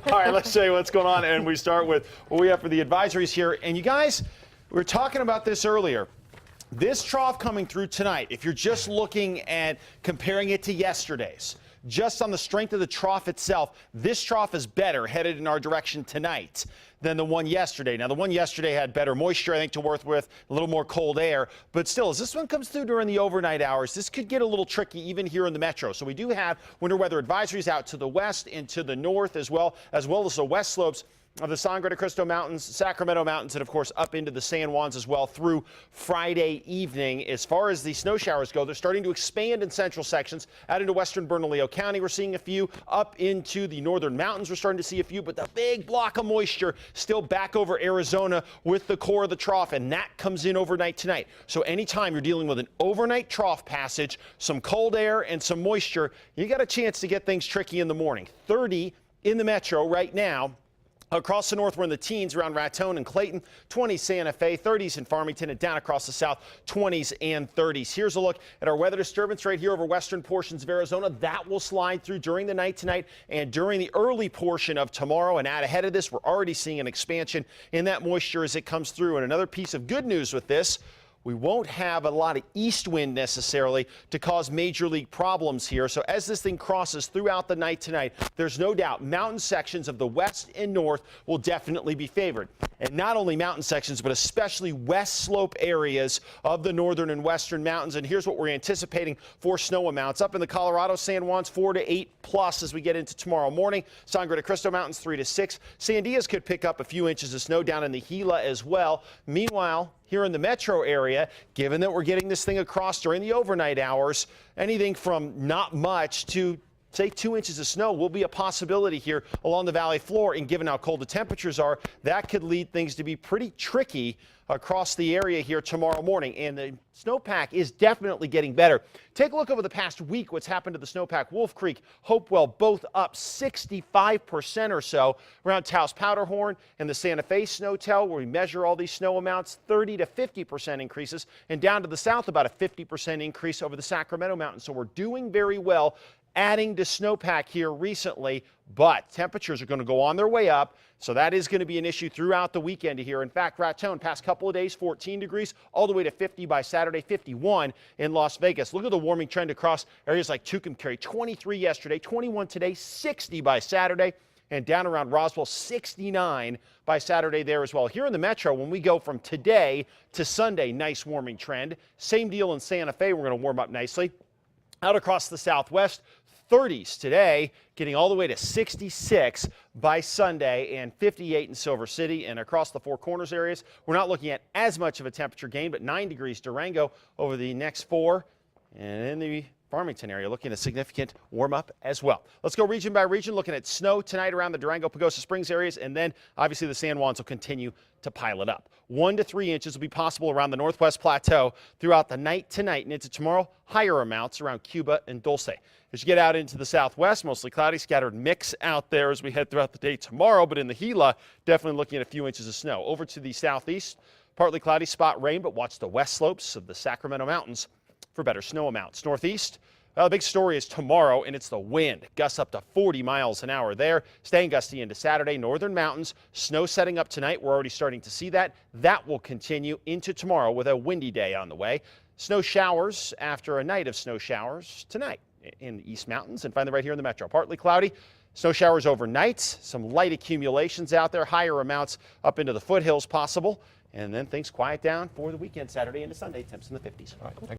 All right, let's show you what's going on, and we start with what we have for the advisories here. And you guys, we were talking about this earlier. This trough coming through tonight, if you're just looking at comparing it to yesterday's, just on the strength of the trough itself, this trough is better headed in our direction tonight than the one yesterday. Now, the one yesterday had better moisture, I think, to work with, a little more cold air. But still, as this one comes through during the overnight hours, this could get a little tricky even here in the metro. So we do have winter weather advisories out to the west and to the north as well as the west slopes of the Sangre de Cristo Mountains, Sacramento Mountains, and of course up into the San Juans as well through Friday evening. As far as the snow showers go, they're starting to expand in central sections. Out into western Bernalillo County, we're seeing a few. Up into the northern mountains, we're starting to see a few. But the big block of moisture still back over Arizona with the core of the trough, and that comes in overnight tonight. So anytime you're dealing with an overnight trough passage, some cold air and some moisture, you got a chance to get things tricky in the morning. 30 in the metro right now. Across the north, we're in the teens around Raton and Clayton, 20s Santa Fe, 30s in Farmington, and down across the south, 20s and 30s. Here's a look at our weather disturbance right here over western portions of Arizona. That will slide through during the night tonight and during the early portion of tomorrow. And out ahead of this, we're already seeing an expansion in that moisture as it comes through. And another piece of good news with this, we won't have a lot of east wind necessarily to cause major league problems here. So as this thing crosses throughout the night tonight, there's no doubt mountain sections of the west and north will definitely be favored. And not only mountain sections, but especially west slope areas of the northern and western mountains. And here's what we're anticipating for snow amounts. Up in the Colorado San Juans, 4 to 8 plus as we get into tomorrow morning. Sangre de Cristo Mountains, 3 to 6. Sandias could pick up a few inches of snow down in the Gila as well. Meanwhile, here in the metro area, given that we're getting this thing across during the overnight hours, anything from not much to say 2 inches of snow will be a possibility here along the valley floor. And given how cold the temperatures are, that could lead things to be pretty tricky across the area here tomorrow morning. And the snowpack is definitely getting better. Take a look over the past week what's happened to the snowpack. Wolf Creek, Hopewell, both up 65% or so around Taos Powderhorn and the Santa Fe Snowtel, where we measure all these snow amounts, 30 to 50% increases, and down to the south about a 50% increase over the Sacramento Mountains. So we're doing very well adding to snowpack here recently, but temperatures are going to go on their way up. So that is going to be an issue throughout the weekend here. In fact, Raton, past couple of days, 14 degrees, all the way to 50 by Saturday, 51 in Las Vegas. Look at the warming trend across areas like Tucumcari, 23 yesterday, 21 today, 60 by Saturday, and down around Roswell, 69 by Saturday there as well. Here in the metro, when we go from today to Sunday, nice warming trend. Same deal in Santa Fe. We're going to warm up nicely. Out across the southwest, 30s today, getting all the way to 66 by Sunday and 58 in Silver City. And across the Four Corners areas, we're not looking at as much of a temperature gain, but 9 degrees Durango over the next 4. And in the Farmington area, looking at a significant warm up as well. Let's go region by region, looking at snow tonight around the Durango, Pagosa Springs areas, and then obviously the San Juans will continue to pile it up. 1 to 3 inches will be possible around the Northwest Plateau throughout the night tonight and into tomorrow. Higher amounts around Cuba and Dulce. As you get out into the southwest, mostly cloudy, scattered mix out there as we head throughout the day tomorrow, but in the Gila, definitely looking at a few inches of snow. Over to the southeast, partly cloudy, spot rain, but watch the west slopes of the Sacramento Mountains for better snow amounts. Northeast, well, the big story is tomorrow, and it's the wind. Gusts up to 40 miles an hour there. Staying gusty into Saturday. Northern mountains, snow setting up tonight. We're already starting to see that. That will continue into tomorrow with a windy day on the way. Snow showers after a night of snow showers tonight in the East Mountains, and finally right here in the metro. Partly cloudy. Snow showers overnight. Some light accumulations out there. Higher amounts up into the foothills possible. And then things quiet down for the weekend, Saturday into Sunday. Temps in the 50s. All right.